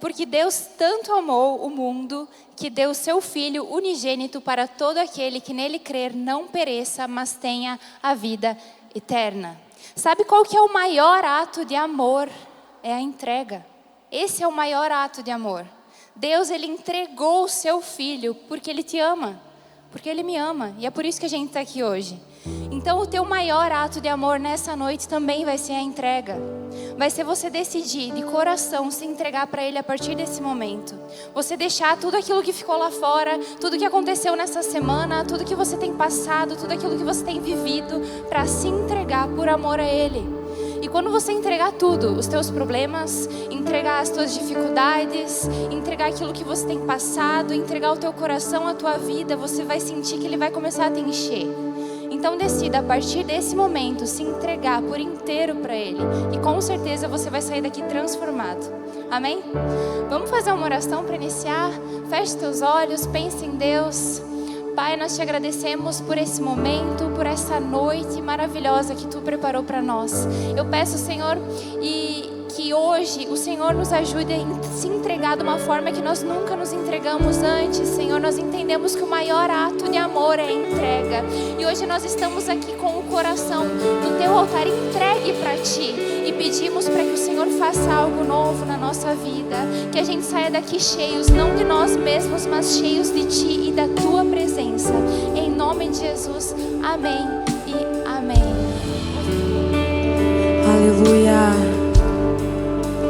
Porque Deus tanto amou o mundo que deu o seu Filho unigênito para todo aquele que nele crer não pereça, mas tenha a vida eterna. Sabe qual que é o maior ato de amor? É a entrega. Esse é o maior ato de amor. Deus, Ele entregou o seu Filho porque Ele te ama. Porque Ele me ama. E é por isso que a gente está aqui hoje. Então o teu maior ato de amor nessa noite também vai ser a entrega. Vai ser você decidir de coração se entregar para Ele a partir desse momento. Você deixar tudo aquilo que ficou lá fora, tudo que aconteceu nessa semana, tudo que você tem passado, tudo aquilo que você tem vivido, para se entregar por amor a Ele. E quando você entregar tudo, os teus problemas, entregar as tuas dificuldades, entregar aquilo que você tem passado, entregar o teu coração, a tua vida, você vai sentir que Ele vai começar a te encher. Então decida a partir desse momento se entregar por inteiro para Ele. E com certeza você vai sair daqui transformado. Amém? Vamos fazer uma oração para iniciar? Feche teus olhos, pense em Deus. Pai, nós te agradecemos por esse momento, por essa noite maravilhosa que Tu preparou para nós. Eu peço, Senhor, que hoje o Senhor nos ajude a se entregar de uma forma que nós nunca nos entregamos antes. Senhor, nós entendemos que o maior ato de amor é a entrega. E hoje nós estamos aqui com o coração no Teu altar entregue para Ti. E pedimos para que o Senhor faça algo novo na nossa vida. Que a gente saia daqui cheios, não de nós mesmos, mas cheios de Ti e da Tua presença. Em nome de Jesus, amém e amém. Aleluia.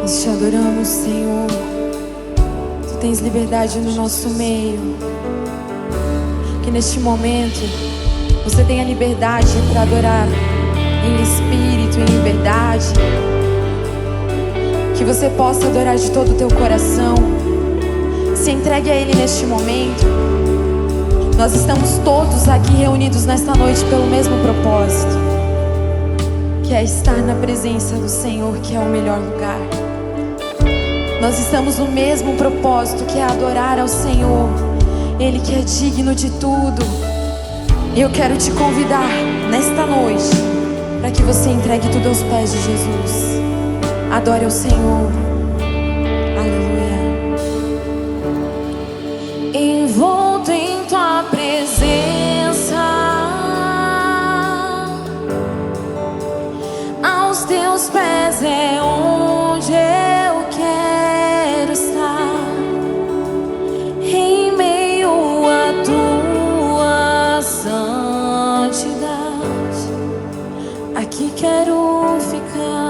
Nós te adoramos, Senhor. Tu tens liberdade no nosso meio. Que neste momento você tenha liberdade para adorar em espírito, em liberdade. Que você possa adorar de todo o teu coração. Se entregue a Ele neste momento. Nós estamos todos aqui reunidos nesta noite pelo mesmo propósito, que é estar na presença do Senhor, que é o melhor lugar. Nós estamos no mesmo propósito, que é adorar ao Senhor, Ele que é digno de tudo. E eu quero te convidar nesta noite para que você entregue tudo aos pés de Jesus. Adore ao Senhor. Aleluia. Envolto em Tua presença, aos Teus pés é onde eu quero estar. Em meio a Tua santidade, aqui quero ficar.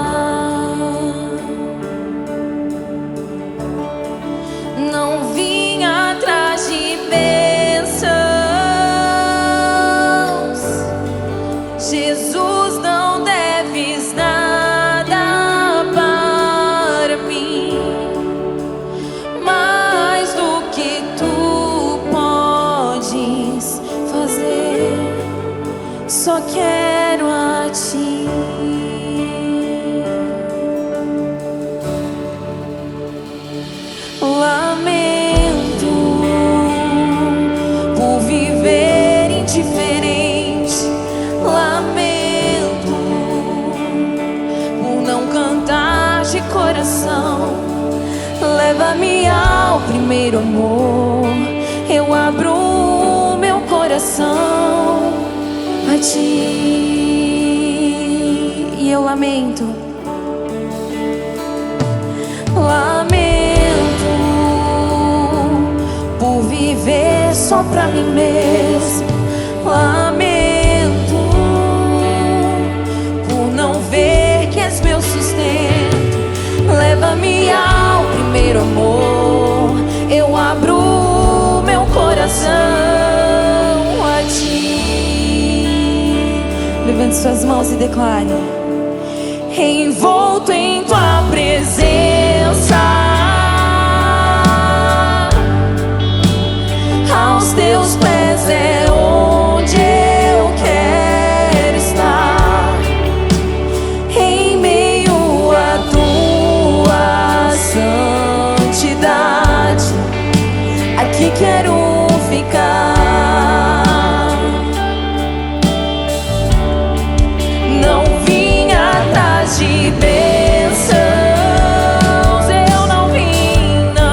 Não vim atrás de bênçãos, Jesus, não deves nada para mim, mais do que Tu podes fazer. Só quero a Ti. Lamento por viver indiferente. Lamento por não cantar de coração. Leva-me ao primeiro amor. Eu abro o meu coração a Ti. E eu lamento. Lamento por viver só pra mim mesmo. Lamento por não ver que és meu sustento. Leva-me ao primeiro amor. Eu abro meu coração a Ti. Levante suas mãos e declare: envolto em Tua presença, aos Teus pés é onde eu quero estar. Em meio a Tua santidade, aqui quero ficar. Não vim atrás de bênçãos, eu não vim, não.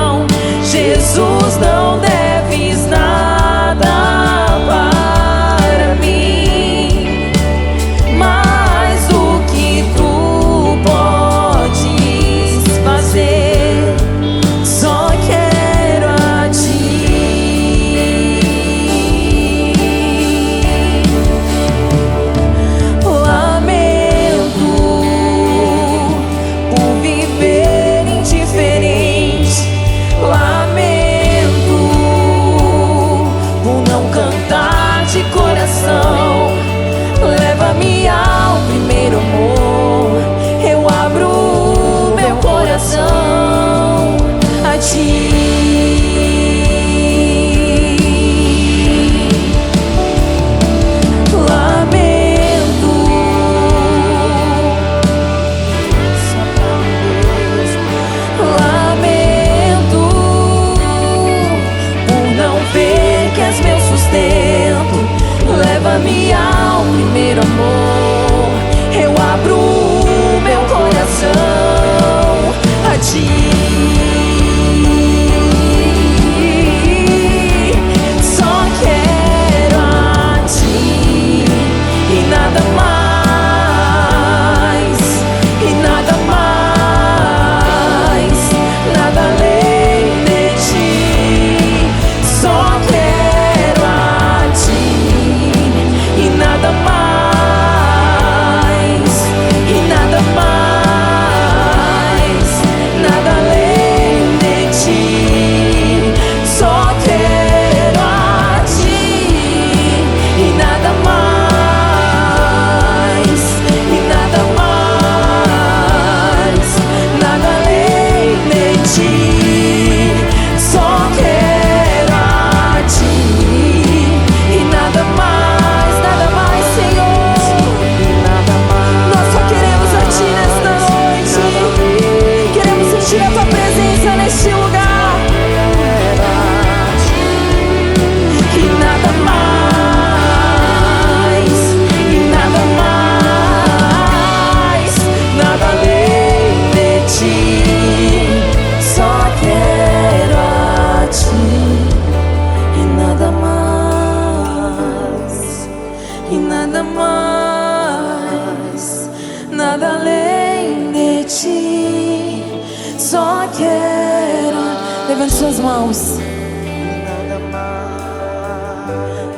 Levante suas mãos.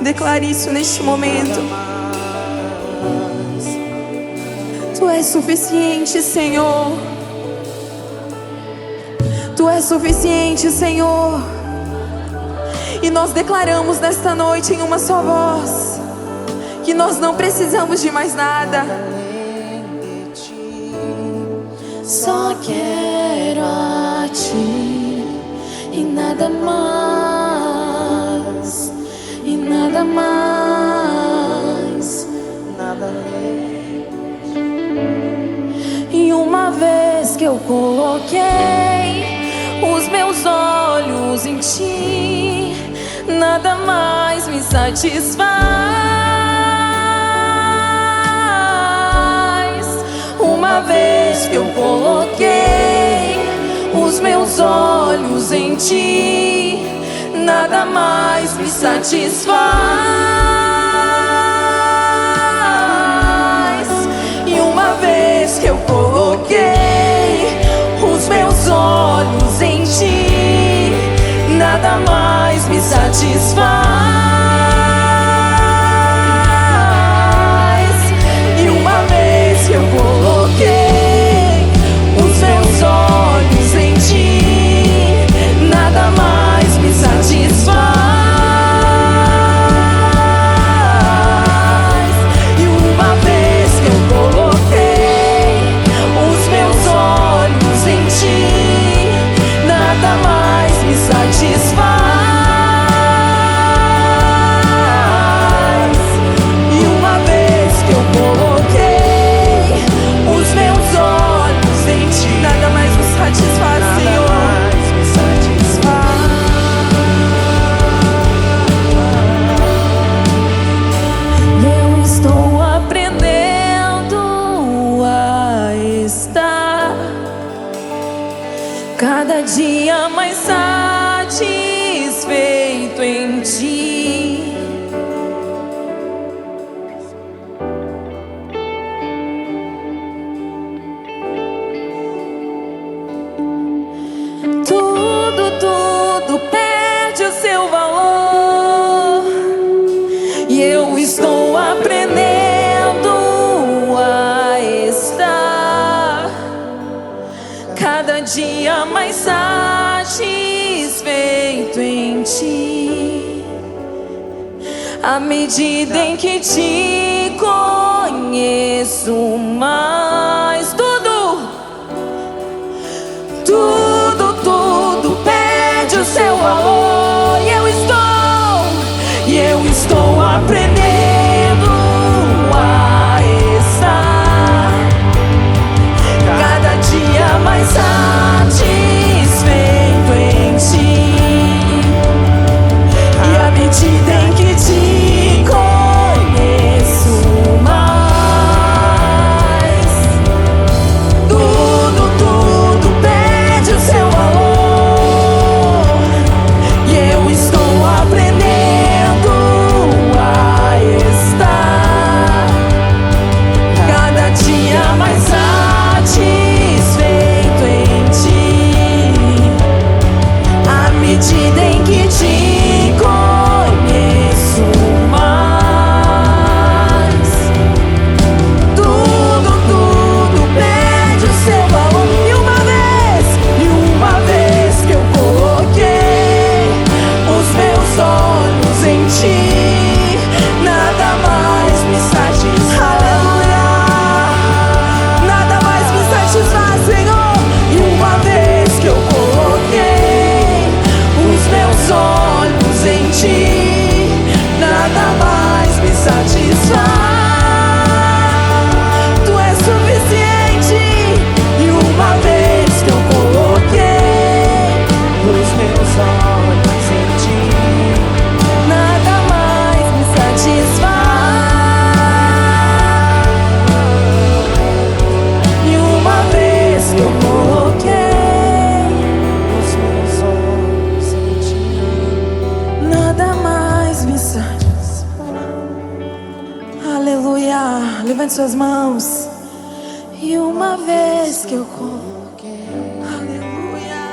Declare isso neste momento. Tu és suficiente, Senhor. Tu és suficiente, Senhor. E nós declaramos nesta noite em uma só voz que nós não precisamos de mais nada. Só quero a Ti e nada mais, e nada mais, nada além. E uma vez que eu coloquei os meus olhos em Ti, nada mais me satisfaz. Uma vez que eu coloquei os meus olhos em Ti, nada mais me satisfaz. E uma vez que eu coloquei os meus olhos em Ti, nada mais me satisfaz. E uma vez que eu coloquei os meus olhos em Ti, nada mais me satisfaz. E uma vez que eu coloquei os meus olhos em Ti, nada mais me satisfaz. E uma vez que eu coloquei os meus olhos em Ti, nada mais me satisfaz, Senhor. Eu estou aprendendo a estar cada dia mais satisfeito em Ti. Tudo perde o seu valor. E eu estou aprendendo a estar cada dia mais satisfeito em Ti. À medida em que Te conheço mais, tudo perde o seu valor. E eu estou aprendendo a estar cada dia mais satisfeito em Ti. E à medida em que Te conheço mais, tudo perde o seu valor. E eu estou aprendendo a estar cada dia mais satisfeito em Ti. À medida em que Te conheço mais, tudo perde o seu valor. E uma vez que eu coloquei os meus olhos em Ti, nada mais me satisfaz. Aleluia! Nada mais me satisfaz, Senhor. E uma vez que eu coloquei os meus olhos em Ti, nada mais me satisfaz. Tu és suficiente. E uma vez que eu coloquei os meus olhos em Ti, nada mais me satisfaz. E uma vez que eu coloquei os meus olhos em Ti, nada mais me satisfaz. Aleluia. Levante suas mãos. E uma vez que eu coloquei, aleluia.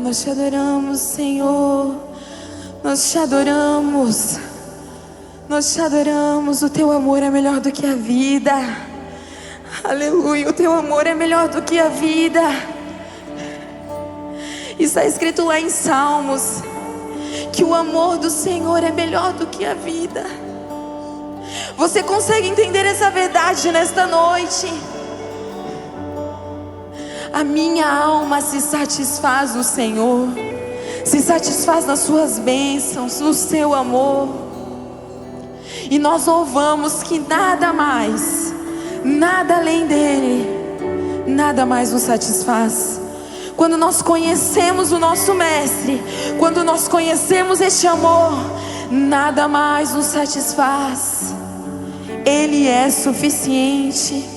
Nós te adoramos, Senhor. Nós te adoramos. Nós te adoramos. O teu amor é melhor do que a vida. Aleluia. O teu amor é melhor do que a vida. Está escrito lá em Salmos que o amor do Senhor é melhor do que a vida. Você consegue entender essa verdade nesta noite? A minha alma se satisfaz no Senhor, se satisfaz nas suas bênçãos, no seu amor. E nós louvamos que nada mais, nada além dele, nada mais nos satisfaz. Quando nós conhecemos o nosso Mestre, quando nós conhecemos este amor, nada mais nos satisfaz. Ele é suficiente.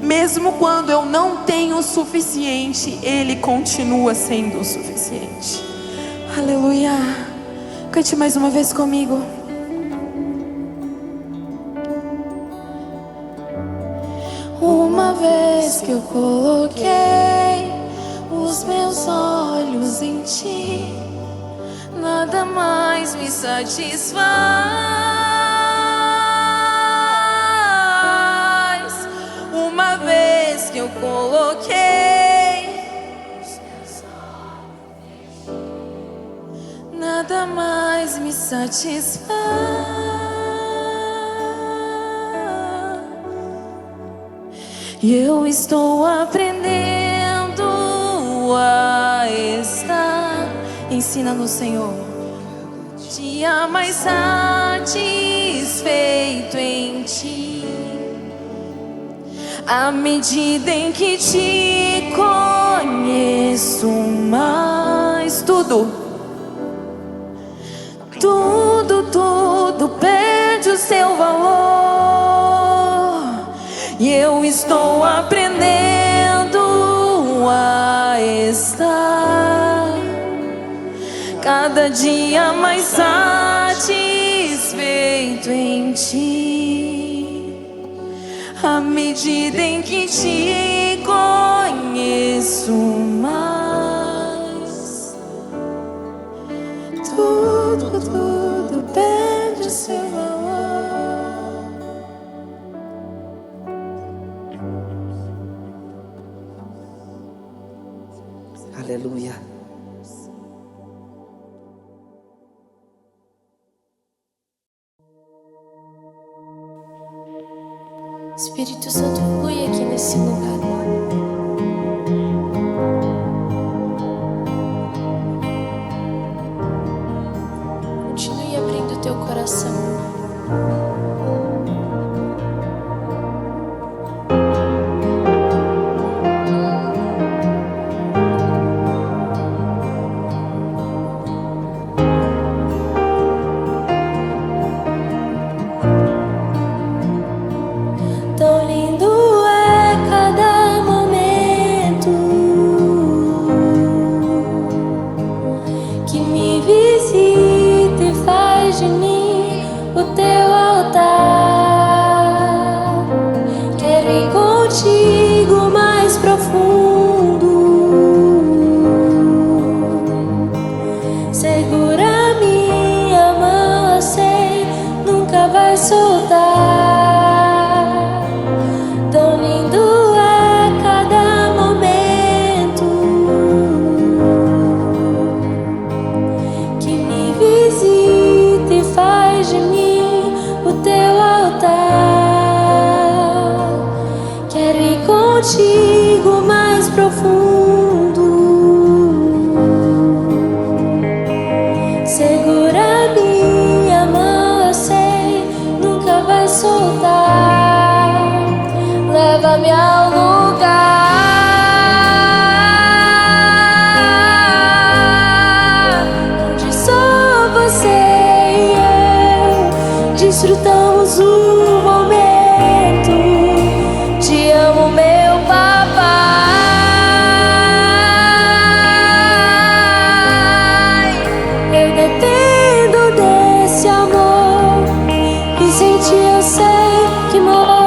Mesmo quando eu não tenho o suficiente, Ele continua sendo o suficiente. Aleluia. Cante mais uma vez comigo. Uma vez que eu coloquei os meus olhos em Ti, nada mais me satisfaz. Uma vez que eu coloquei, nada mais me satisfaz. E eu estou aprendendo a estar. Ensina-nos, Senhor, dia mais satisfeito em Ti. À medida em que Te conheço mais, tudo perde o seu valor. E eu estou aprendendo a estar cada dia mais satisfeito em Ti. À medida em que Te conheço mais, tudo perde o seu valor. Aleluia. Espírito Santo, flui aqui nesse lugar. Continue abrindo teu coração. Contigo mais profundo, segura minha mão, eu sei, nunca vai soltar. Leva-me ao lugar onde só você e eu desfrutamos o momento. Te amo, meu papai. Eu dependo desse amor e sem Ti eu sei que morro.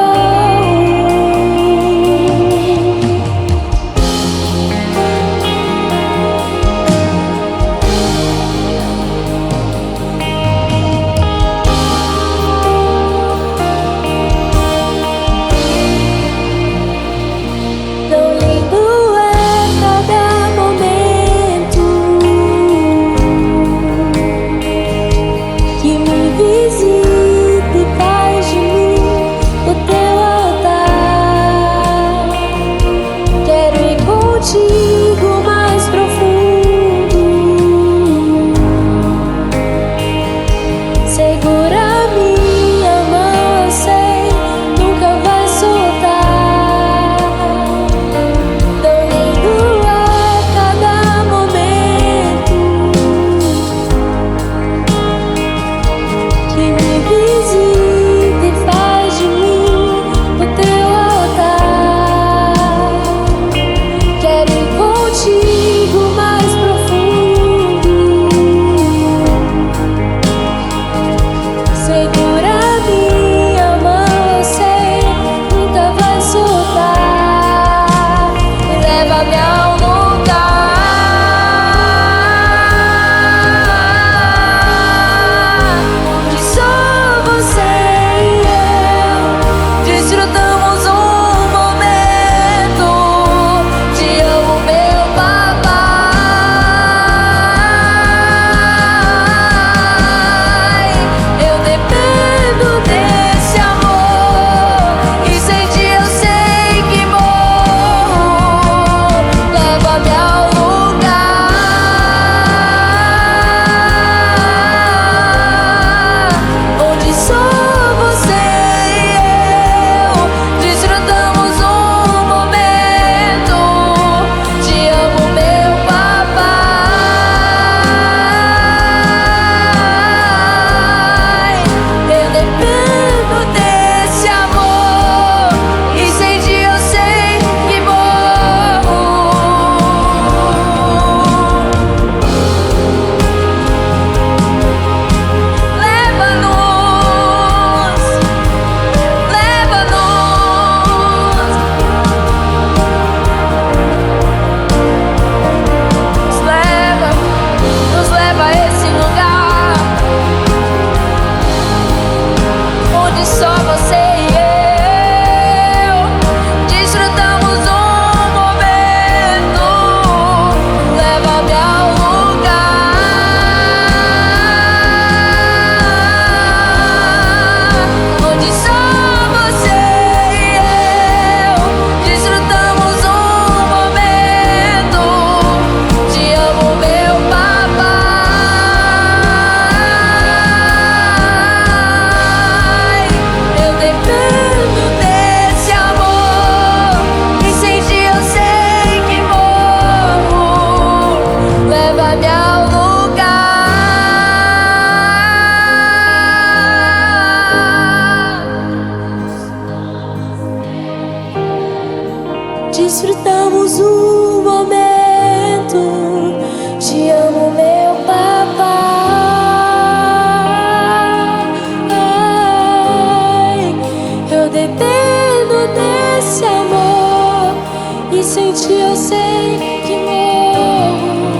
sei que morro.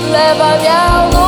Leva-me ao